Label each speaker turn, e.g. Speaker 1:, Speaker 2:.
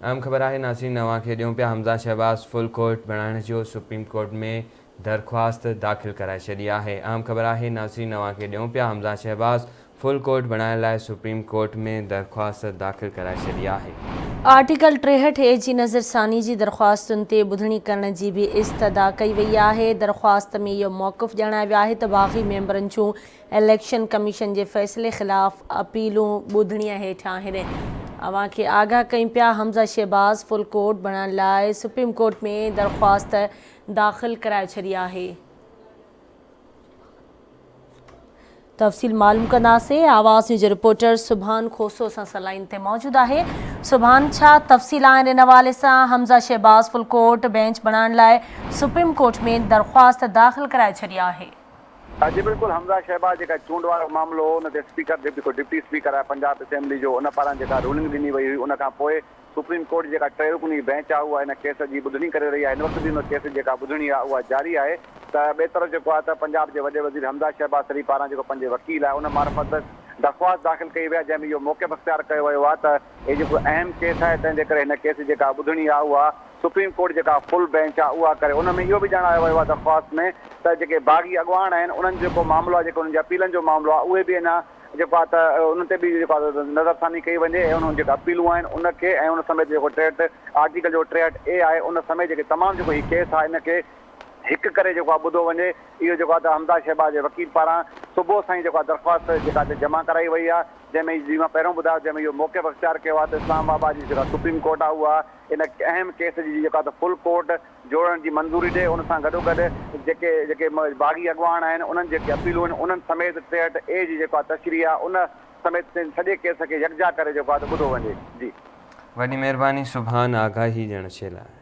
Speaker 1: अहम ख़बर है नाज़रीन नवां खे ॾियूं पिया हमज़ा शहबाज़ फुल कोर्ट बणाइण जो सुप्रीम कोर्ट में दरख़्वास्त दाख़िल कराए छॾी आहे। अहम ख़बर है नाज़रीन नवां खे ॾियूं पिया हमज़ा शहबाज़ फुल कोर्ट बणाइण लाइ सुप्रीम कोर्ट में दरख़्वास्त दाख़िल कराए छॾी आहे।
Speaker 2: आर्टिकल 63A जी नज़रसानी जी दरख़्वास्तुनि ते ॿुधणी करण जी बि इस्तदा कई वई आहे। दरख़्वास्त में इहो मौक़िफ़ ॼाणायो वियो आहे त बाग़ी मेंबरनि जूं इलेक्शन कमीशन जे फ़ैसिले ख़िलाफ़ अपीलूं ॿुधणीअ हेठि आहिनि। अव्हां खे आगाह कयूं पिया हमज़ा शहबाज़ फुल कोर्ट बणाइण लाइ सुप्रीम कोर्ट में दरख़्वास्त दाख़िल कराए छॾी आहे। तफ़सील मालूम कंदासीं। आवाज़ न्यूज़ रिपोर्टर सुभान खोसो सां लाइन ते मौजूदु आहे। सुभान, छा तफ़सील आहिनि इन हवाले सां? Hamza Shahbaz full court bench बणाइण लाइ सुप्रीम कोर्ट में दरख़्वास्त दाख़िल कराए छॾी आहे।
Speaker 3: जी बिल्कुल, हमज़ा शहबाज़ जेका चूंड वारो मामलो हो उन ते स्पीकर डिप्टी स्पीकर आहे पंजाब असेंबली जो, उन पारां जेका रूलिंग ॾिनी वई हुई उन खां पोइ सुप्रीम कोर्ट जेका टे रुकनी बेंच आहे उहा हिन केस जी ॿुधणी करे रही आहे। हिन वक़्तु बि हुन केस जेका ॿुधणी आहे उहा जारी आहे। त ॿिए तरफ़ जेको आहे त पंजाब जे वॾे वज़ीर हमज़ा शहबाज़ शरीफ़ पारां जेको पंहिंजे वकील आहे उन मार्फत दरख़्वास्त दाख़िल कई वई आहे, जंहिंमें इहो मौक़िफ़ अख़्तियार कयो वियो आहे त हे जेको अहम केस आहे तंहिंजे करे हिन केस जेका ॿुधणी आहे उहा सुप्रीम कोर्ट जेका फुल बेंच आहे उहा करे। उन में इहो बि ॼाणायो वियो आहे दरख़्वास्त में त जेके बाग़ी अॻवान आहिनि उन्हनि जेको मामिलो आहे, जेको उन्हनि जे अपीलनि जो मामिलो आहे, उहे बि अञा जेको आहे त उन ते बि जेको आहे नज़रसानी कई वञे ऐं उन्हनि जेका अपीलूं आहिनि उनखे ऐं उन समेत जेको 63 आर्टिकल जो 63A आहे उन समेत जेके तमामु जेको हीउ केस आहे इनखे हिकु करे जेको आहे ॿुधो वञे। इहो जेको आहे त हमज़ा शहबाज़ जे वकील पारां सुबुह सां ई जेको आहे दरख़्वास्त जेका जमा कराई वई आहे, जंहिंमें जीअं मां पहिरियों ॿुधायो जंहिंमें इहो मौक़िफ़ अख़्तियार कयो आहे त इस्लामाबाद जी जेका सुप्रीम कोर्ट आहे उहा इन अहम केस जी जेका त फुल कोर्ट जोड़ण जी मंज़ूरी ॾिए। उन सां गॾोगॾु जेके बाग़ी अॻवान आहिनि उन्हनि जेके अपीलूं आहिनि उन्हनि समेत 63A जी जेको आहे तशरीह आहे उन समेत सॼे केस खे यकजा करे जेको आहे त ॿुधो वञे। जी
Speaker 1: वॾी महिरबानी सुभान आगाही ॾियण जे लाइ।